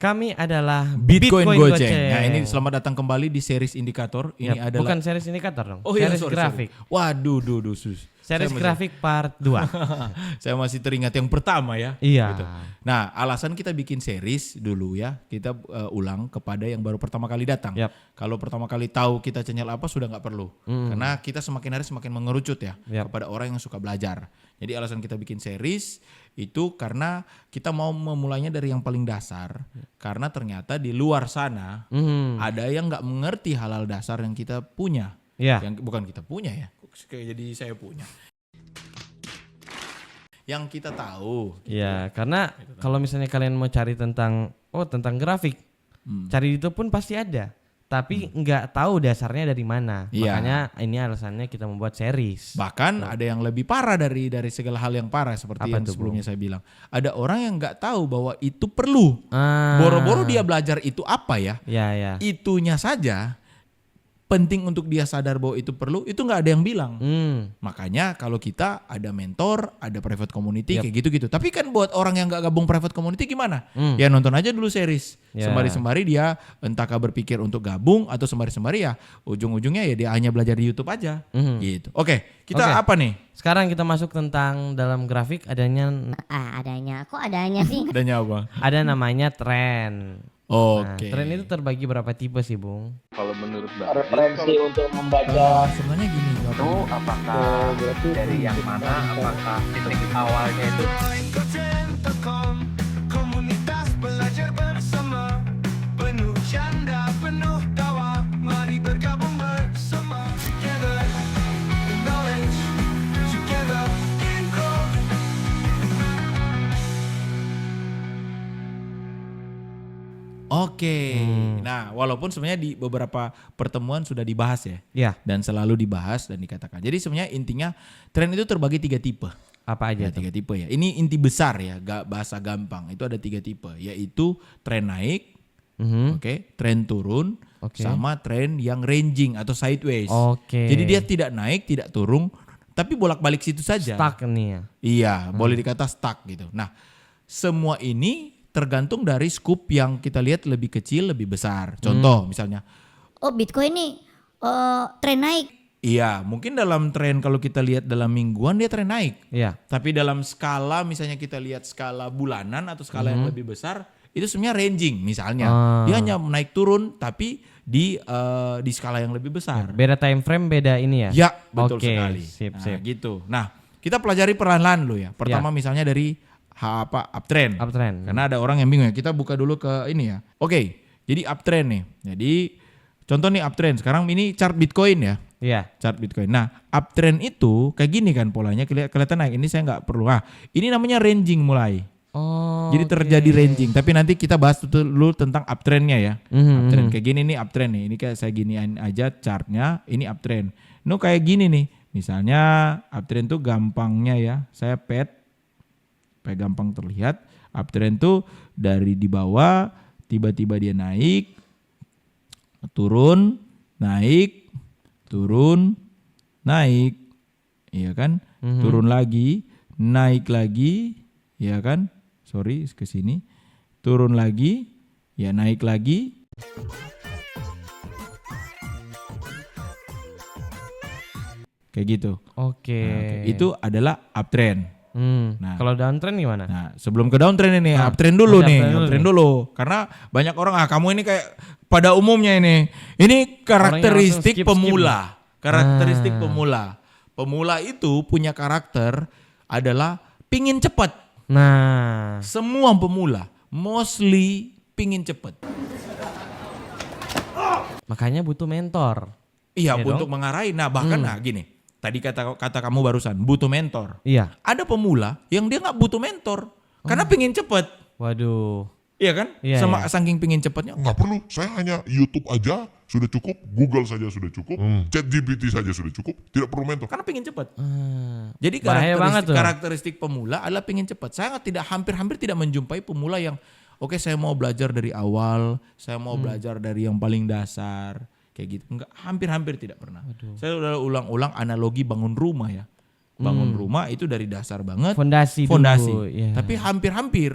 Kami adalah Bitcoin Goceng. Nah, ini selamat datang kembali di series indikator. Ini adalah bukan series indikator dong. Oh iya, series sorry. grafik. Waduh, sus. Series grafik part 2. Saya masih teringat yang pertama ya. Iya. Gitu. Nah, alasan kita bikin series dulu ya, kita ulang kepada yang baru pertama kali datang. Yap. Kalau pertama kali tahu kita channel apa sudah nggak perlu. Karena kita semakin hari semakin mengerucut ya kepada orang yang suka belajar. Jadi alasan kita bikin series itu karena kita mau memulainya dari yang paling dasar. Karena ternyata di luar sana ada yang nggak mengerti hal-hal dasar yang kita punya. Iya. Yang bukan kita punya ya. Jadi saya punya. Yang kita tahu. Iya, karena kalau misalnya kalian mau cari tentang grafik, cari itu pun pasti ada. Tapi nggak tahu dasarnya dari mana. Iya. Makanya ini alasannya kita membuat series. Bahkan ada yang lebih parah dari segala hal yang parah seperti Apa yang tuh, sebelumnya saya bilang. Ada orang yang nggak tahu bahwa itu perlu. Ah. Boro-boro dia belajar itu apa ya? Ya. Itunya saja penting untuk dia sadar bahwa itu perlu, itu nggak ada yang bilang. Makanya kalau kita ada mentor, ada private community kayak gitu-gitu. Tapi kan buat orang yang nggak gabung private community gimana? Ya nonton aja dulu series. Sembari-sembari dia entahkah berpikir untuk gabung atau sembari-sembari ya ujung-ujungnya ya dia hanya belajar di YouTube aja. Gitu. Oke, kita apa nih? Sekarang kita masuk tentang dalam grafik adanya Kok adanya sih? Adanya apa? ada namanya tren. Oke. Tren itu terbagi berapa tipe sih, Bung? Kalau menurut referensi untuk membaca Sebenarnya gini. itu apakah dari yang mana, apakah titik awalnya itu Komunitas belajar bersama, penuh canda, penuh tawa, mari bergabung bersama. Together in knowledge, together in growth. Oke. Nah, walaupun sebenarnya di beberapa pertemuan sudah dibahas ya. Ya, Dan selalu dibahas dan dikatakan. Jadi sebenarnya intinya tren itu terbagi 3 tipe. apa aja Ya, tuh? 3 tipe ya. Ini inti besar ya, bahasa gampang. Itu ada 3 tipe, yaitu tren naik, oke, tren turun, Oke. sama tren yang ranging atau sideways. Oke. Jadi dia tidak naik, tidak turun, tapi bolak-balik situ saja. Stuck nih ya. Iya, boleh dikata stuck gitu. Nah, semua ini tergantung dari scoop yang kita lihat lebih kecil, lebih besar. Contoh misalnya, Oh, Bitcoin nih tren naik. iya mungkin dalam tren kalau kita lihat dalam mingguan dia tren naik. Iya. Tapi dalam skala misalnya kita lihat skala bulanan atau skala yang lebih besar, itu sebenarnya ranging misalnya. Dia hanya naik turun tapi di skala yang lebih besar. Beda time frame, beda ini ya. Ya, betul Oke, sekali. sip. Gitu. Nah, kita pelajari perlahan-lahan dulu ya. Pertama misalnya dari uptrend. Uptrend. Karena ada orang yang bingung ya. Kita buka dulu ke ini ya. Oke, jadi uptrend nih. Jadi contoh nih uptrend. Sekarang ini chart Bitcoin ya. Iya. Chart Bitcoin. Nah, uptrend itu kayak gini kan polanya kelihatan naik. Ini saya nggak perlu. Ini namanya ranging mulai. Oh. Jadi terjadi ranging. Tapi nanti kita bahas dulu tentang uptrendnya ya. Uptrend kayak gini nih uptrend nih. Ini kayak saya giniin aja chartnya. Ini uptrend. Ini kayak gini nih. Misalnya uptrend tuh gampangnya ya. Saya supaya gampang terlihat. Uptrend tuh dari di bawah tiba-tiba dia naik, turun, naik, turun, naik. Iya kan? Turun lagi, naik lagi, iya kan? Sorry, ke sini. Turun lagi, ya naik lagi. Kayak gitu. Oke. Nah, oke. Itu adalah uptrend. Nah, Kalau downtrend gimana? Nah, sebelum ke downtrend ini, uptrend dulu masih nih, uptrend dulu. Karena banyak orang kamu ini kayak pada umumnya ini karakteristik skip. pemula. Karakteristik pemula. Pemula itu punya karakter adalah pingin cepat. Nah, Semua pemula mostly pingin cepat. makanya butuh mentor. Iya, Iya untuk mengarahi. Nah, bahkan gini. Tadi kata kamu barusan butuh mentor. Iya. Ada pemula yang dia nggak butuh mentor karena pingin cepat. Waduh. Iya kan? Iya, Saking pingin cepatnya. Nggak perlu, saya hanya YouTube aja sudah cukup, Google saja sudah cukup, ChatGPT saja sudah cukup, tidak perlu mentor. Karena pingin cepat. Jadi Bahaya banget tuh. karakteristik pemula adalah pingin cepat. Saya hampir-hampir tidak menjumpai pemula yang oke, saya mau belajar dari awal, saya mau belajar dari yang paling dasar, kayak gitu. Enggak, hampir-hampir tidak pernah. Saya udah ulang-ulang analogi bangun rumah ya. Bangun rumah itu dari dasar banget. Fondasi. Fondasi. Dulu, iya. Tapi hampir-hampir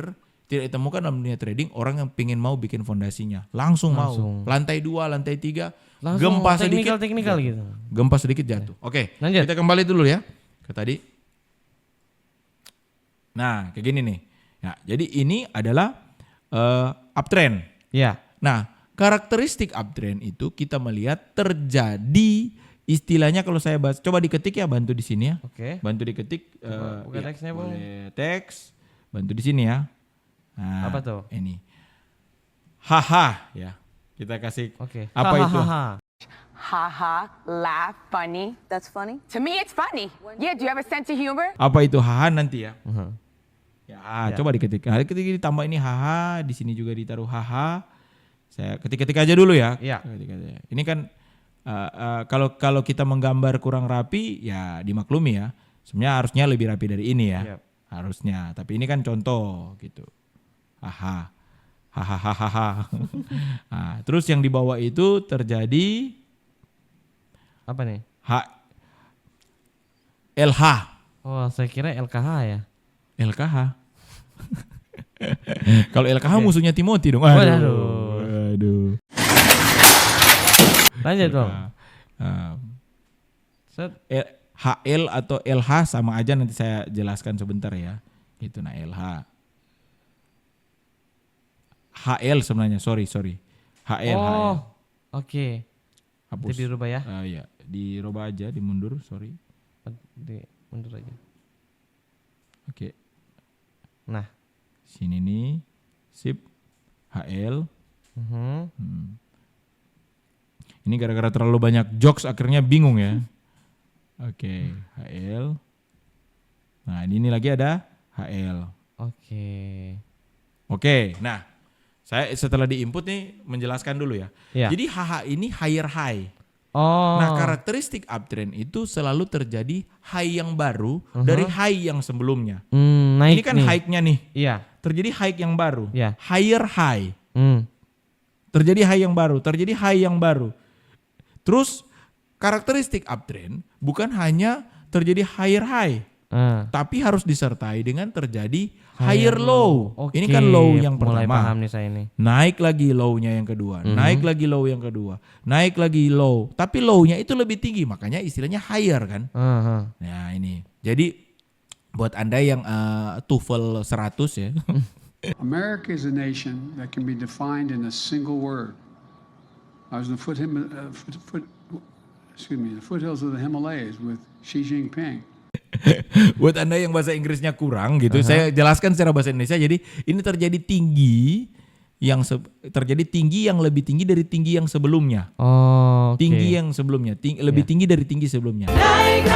tidak ditemukan dalam dunia trading orang yang pingin mau bikin fondasinya. Langsung mau. Lantai 2, lantai 3, Langsung gempa sedikit. teknikal gitu. Gempa sedikit jatuh. Oke, Lanjut. kita kembali dulu ya ke tadi. Nah, kayak gini nih. Ya, jadi ini adalah uptrend. Ya. Nah, karakteristik uptrend itu kita melihat terjadi istilahnya kalau saya bahas, coba diketik ya, bantu di sini ya. Oke. Bantu diketik. buka teksnya, Bung. Boleh teks. Bantu di sini ya. Nah, Apa tuh? Ini. Haha ya. Kita kasih Oke. apa itu? Haha, laugh, funny. That's funny. To me, it's funny. Yeah, do you have a sense of humor? Apa itu haha nanti ya? Ya. Coba diketik. Nah, ketika ditambah ini haha, di sini juga ditaruh haha. Saya ketik-ketik aja dulu ya. Iya. Ketik aja. Ini kan kalau kita menggambar kurang rapi ya dimaklumi ya. Sebenarnya harusnya lebih rapi dari ini ya. Yap. Harusnya. Tapi ini kan contoh gitu. Haha. Hahaha. Nah, terus yang di bawah itu terjadi Apa nih? LH. Oh, saya kira LKH ya. LKH. Kalau LKH musuhnya Timothy dong. Aduh. Lanjut, Bang. Set. HL atau LH sama aja, nanti saya jelaskan sebentar ya. Gitu, nah LH. HL sebenarnya, sorry. HL. Oh, oke. Hapus. Itu dirubah ya? Iya, dirubah aja, dimundur, sorry. Mundur aja. Oke. Nah. Sini nih, sip, HL. Ini gara-gara terlalu banyak jokes akhirnya bingung ya. Oke, HL. Nah, ini lagi ada HL. Oke, nah saya setelah diinput nih menjelaskan dulu ya. Ya. Jadi HH ini higher high. Oh. Nah, karakteristik uptrend itu selalu terjadi high yang baru dari high yang sebelumnya. Naik Ini kan nih. high-nya nih. Iya. Terjadi high yang baru. Ya. Higher high. Terjadi high yang baru, terjadi high yang baru. Terus karakteristik uptrend bukan hanya terjadi higher high, tapi harus disertai dengan terjadi higher low. Oke, Ini kan low yang mulai pertama. paham nih saya ini. Naik lagi low-nya yang kedua, naik lagi low yang kedua, naik lagi low. Tapi low-nya itu lebih tinggi, makanya istilahnya higher kan. Nah ini, jadi buat Anda yang TOEFL 100 ya. America is a nation that can be defined in a single word. I was in the foothills of the Himalayas with Xi Jinping. Buat Anda yang bahasa Inggrisnya kurang gitu, saya jelaskan secara bahasa Indonesia. Jadi ini terjadi tinggi yang lebih tinggi dari tinggi yang sebelumnya. Oh, oke. Tinggi yang sebelumnya, lebih tinggi dari tinggi sebelumnya. Naik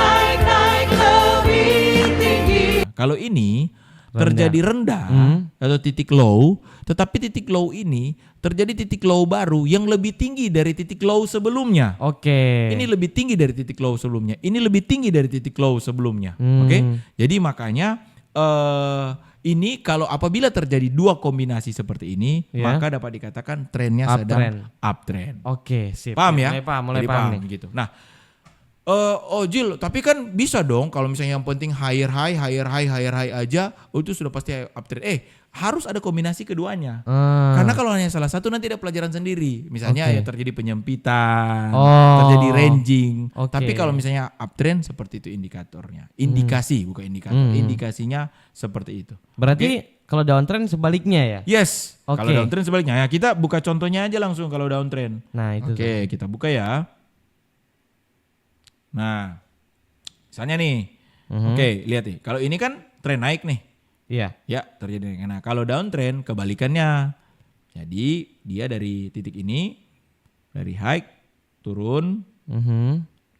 lebih tinggi. Kalau ini terjadi rendah atau titik low, tetapi titik low ini terjadi titik low baru yang lebih tinggi dari titik low sebelumnya. Oke. Ini lebih tinggi dari titik low sebelumnya. Ini lebih tinggi dari titik low sebelumnya. Oke. Jadi makanya ini kalau apabila terjadi dua kombinasi seperti ini, maka dapat dikatakan trennya sedang uptrend. Oke, sip. Paham ya? Mulai paham nih. Gitu. Nah, Jil, tapi kan bisa dong kalau misalnya yang penting higher high aja, itu sudah pasti uptrend. Harus ada kombinasi keduanya. Karena kalau hanya salah satu nanti ada pelajaran sendiri. Misalnya ya terjadi penyempitan, terjadi ranging. Tapi kalau misalnya uptrend seperti itu indikatornya. Indikasi bukan indikator. Indikasinya seperti itu. Berarti kalau downtrend sebaliknya ya? Yes. Kalau downtrend sebaliknya. Ya kita buka contohnya aja langsung kalau downtrend. Nah, itu. Oke, kita buka ya. Nah, misalnya nih, oke, lihat nih. Kalau ini kan tren naik nih, ya terjadi naik. Nah, kalau downtrend kebalikannya. Jadi dia dari titik ini, dari high turun,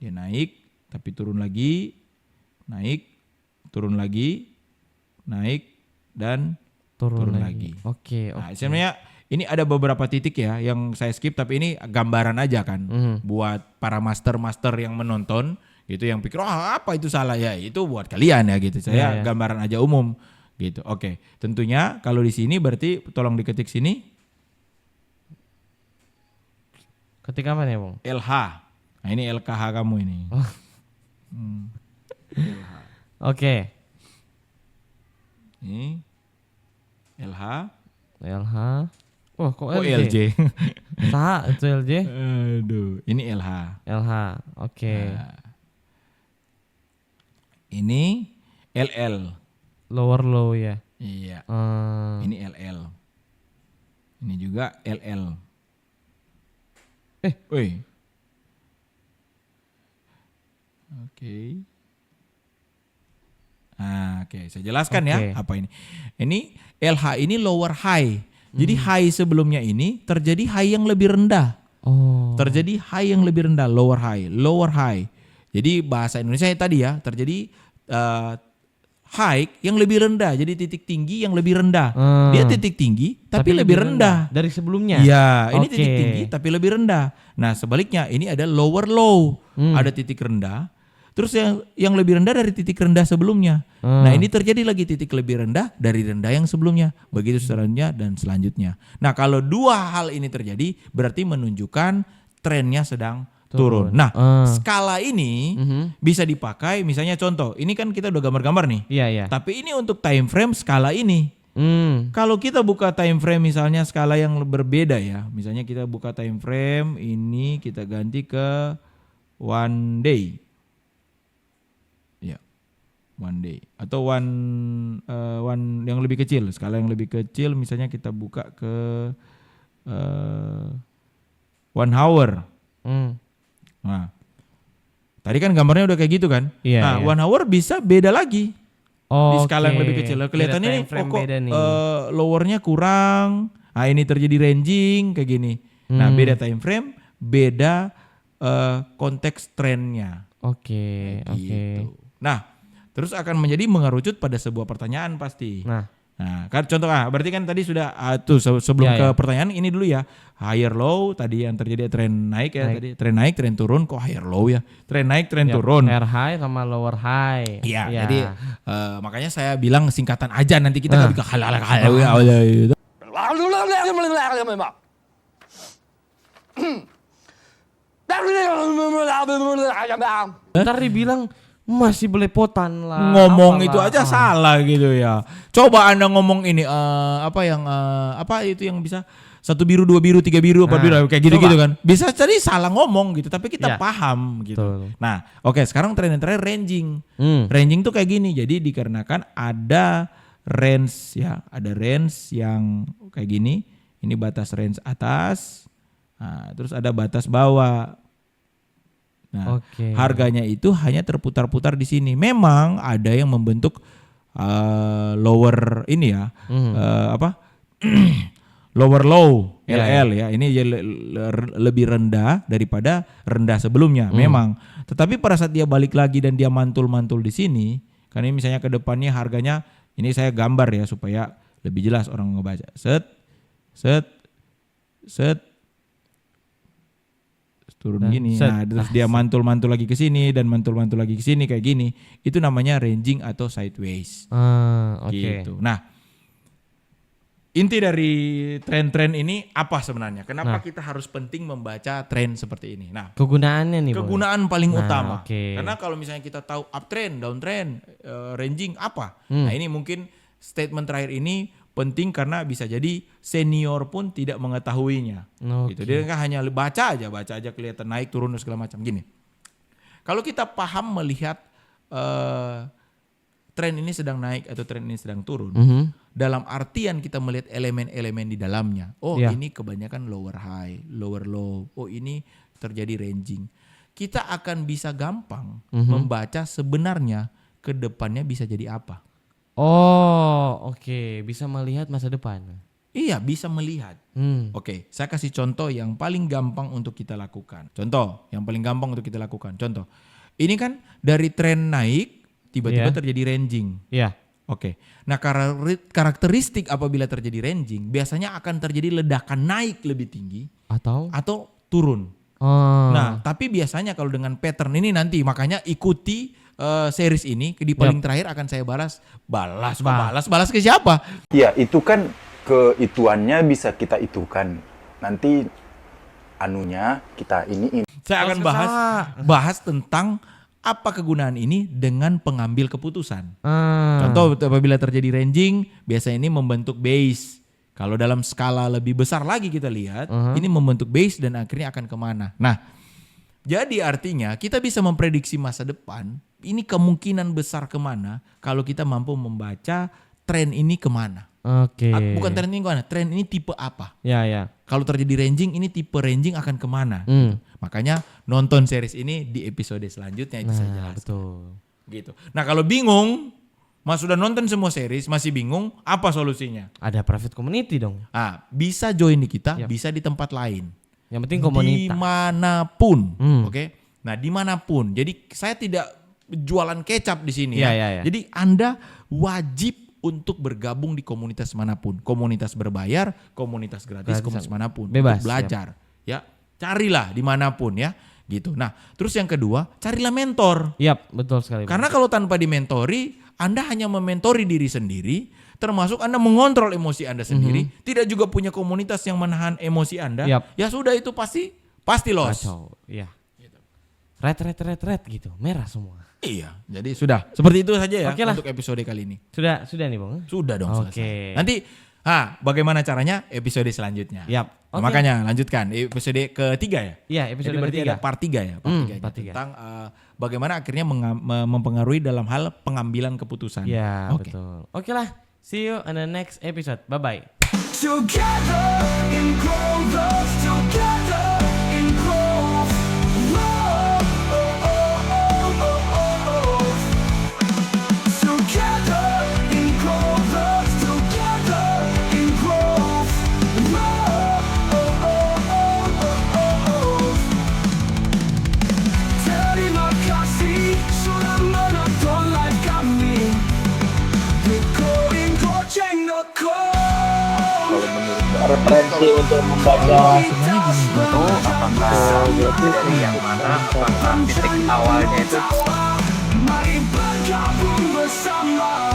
dia naik, tapi turun lagi, naik, turun lagi, naik dan turun lagi. Oke. Nah, sebenarnya ini ada beberapa titik ya yang saya skip, tapi ini gambaran aja kan buat para master yang menonton gitu, yang pikir apa itu salah ya, itu buat kalian ya gitu. Saya gambaran aja umum gitu. Oke, tentunya kalau di sini berarti tolong diketik sini. Ketik apa nih, Bang? LH. Nah, ini LKH kamu ini. Oke. Ini LH. LH. Oh, kok Oh, LJ? LJ. Saha itu LJ? Aduh, ini LH. LH. Oke. Nah, ini LL. Lower low ya. Iya. Hmm. Ini LL. Ini juga LL. Woi. Oke. Oke, saya jelaskan ya apa ini. Ini LH ini lower high. Jadi high sebelumnya ini terjadi high yang lebih rendah. Oh. Terjadi high yang lebih rendah, lower high. Jadi bahasa Indonesia tadi ya, terjadi high yang lebih rendah. Jadi titik tinggi yang lebih rendah. Dia titik tinggi tapi lebih rendah dari sebelumnya. Iya, ini titik tinggi tapi lebih rendah. Nah, sebaliknya ini ada lower low. Ada titik rendah. Terus yang lebih rendah dari titik rendah sebelumnya. Nah, ini terjadi lagi titik lebih rendah dari rendah yang sebelumnya. Begitu seterusnya dan selanjutnya. Nah, kalau dua hal ini terjadi berarti menunjukkan trennya sedang turun. Nah, skala ini bisa dipakai misalnya contoh. Ini kan kita udah gambar-gambar nih. Iya. Tapi ini untuk time frame skala ini. Kalau kita buka time frame misalnya skala yang berbeda ya. Misalnya kita buka time frame ini kita ganti ke one day. One day atau one yang lebih kecil, skala yang lebih kecil misalnya kita buka ke 1 hour. Nah, tadi kan gambarnya udah kayak gitu kan. Nah, 1 hour bisa beda lagi di skala yang lebih kecil. Kelihatannya ini kok lowernya kurang. Nah, ini terjadi ranging kayak gini. Nah, beda time frame, beda konteks trennya. Oke. Nah, terus akan menjadi mengerucut pada sebuah pertanyaan pasti. Nah kan contoh berarti kan tadi sudah tuh sebelum ke pertanyaan ini dulu ya. Higher low tadi yang terjadi tren naik ya tadi. Tren naik, tren turun kok higher low ya. Tren naik, tren turun. Higher high sama lower high. Iya, jadi makanya saya bilang singkatan aja nanti kita enggak bisa halal. Ntar dibilang masih belepotan lah. Ngomong itu aja salah gitu ya. Coba Anda ngomong ini apa itu yang bisa 1 biru, 2 biru, 3 biru, 4 biru kayak gitu-gitu kan. Bisa jadi salah ngomong gitu tapi kita paham gitu. Betul. Nah, oke, sekarang tren terakhir ranging. Ranging tuh kayak gini. Jadi dikarenakan ada range ya, ada range yang kayak gini. Ini batas range atas. Nah, terus ada batas bawah. Nah, harganya itu hanya terputar-putar di sini. Memang ada yang membentuk lower ini ya, lower low LL ya. Ini lebih rendah daripada rendah sebelumnya. Memang. Tetapi pada saat dia balik lagi dan dia mantul-mantul di sini, kan ini misalnya ke depannya harganya ini saya gambar ya supaya lebih jelas orang ngebaca. Set. Turun gini. Nah, terus dia mantul-mantul lagi ke sini dan mantul-mantul lagi ke sini kayak gini. Itu namanya ranging atau sideways. Gitu. Nah, inti dari tren-tren ini apa sebenarnya? Kenapa kita harus penting membaca tren seperti ini? Nah, kegunaannya nih. Kegunaan paling utama. Karena kalau misalnya kita tahu uptrend, downtrend, ranging apa? Nah, ini mungkin statement terakhir ini penting karena bisa jadi senior pun tidak mengetahuinya. Gitu. Dia kan hanya baca aja kelihatan naik turun dan segala macam gini. Kalau kita paham melihat tren ini sedang naik atau tren ini sedang turun, dalam artian kita melihat elemen-elemen di dalamnya. Ini kebanyakan lower high, lower low. ini terjadi ranging. Kita akan bisa gampang membaca sebenarnya ke depannya bisa jadi apa. Bisa melihat masa depan. Iya, bisa melihat. Oke, saya kasih contoh yang paling gampang untuk kita lakukan. Contoh, ini kan dari tren naik tiba-tiba terjadi ranging. Iya. Oke. Nah, karakteristik apabila terjadi ranging biasanya akan terjadi ledakan naik lebih tinggi atau turun. Nah, tapi biasanya kalau dengan pattern ini nanti makanya ikuti series ini di paling terakhir akan saya balas ke siapa? Ya, itu kan keituannya bisa kita itukan. Nanti anunya kita ini. Saya akan bahas tentang apa kegunaan ini dengan pengambil keputusan. Contoh apabila terjadi ranging, biasanya ini membentuk base. Kalau dalam skala lebih besar lagi kita lihat, ini membentuk base dan akhirnya akan kemana. Nah, jadi artinya kita bisa memprediksi masa depan, ini kemungkinan besar kemana kalau kita mampu membaca tren ini kemana. Oke. Bukan tren ini kemana, tren ini tipe apa. Ya. Kalau terjadi ranging, ini tipe ranging akan kemana. Makanya nonton series ini di episode selanjutnya itu saya jelaskan. Betul. Gitu. Nah kalau bingung, Mas sudah nonton semua series, masih bingung, apa solusinya? Ada private community dong. Bisa join di kita, bisa di tempat lain. Yang penting komunitas. Dimanapun, oke? Nah dimanapun. Jadi saya tidak jualan kecap di sini. Ya. Jadi Anda wajib untuk bergabung di komunitas manapun. Komunitas berbayar, komunitas gratis, komunitas manapun. Bebas. Untuk belajar. Ya, carilah dimanapun ya. Gitu. Nah, terus yang kedua, carilah mentor. Yap, betul sekali. Karena kalau tanpa dimentori, Anda hanya mementori diri sendiri, termasuk Anda mengontrol emosi Anda sendiri, tidak juga punya komunitas yang menahan emosi Anda. Ya sudah itu pasti loss. Kacau. Iya. Gitu. Red gitu, merah semua. Iya, jadi sudah. Seperti itu saja ya untuk episode kali ini. Sudah nih, Bang. Sudah dong, Oke. selesai. Nanti bagaimana caranya episode selanjutnya. Yap. Nah, makanya lanjutkan episode ketiga ya. Iya, episode jadi berarti ketiga. ada part 3 ya, part 3 tentang bagaimana akhirnya mempengaruhi dalam hal pengambilan keputusan. Ya, betul. Oke lah, see you on the next episode. Bye-bye. Together in growth, together in growth. Together in growth, together in growth. Terima kasih sudah menonton live kami di goinggojek.com. Referensi untuk membaca apakah dari yang mana, apakah titik awalnya itu Mari bergabung bersama.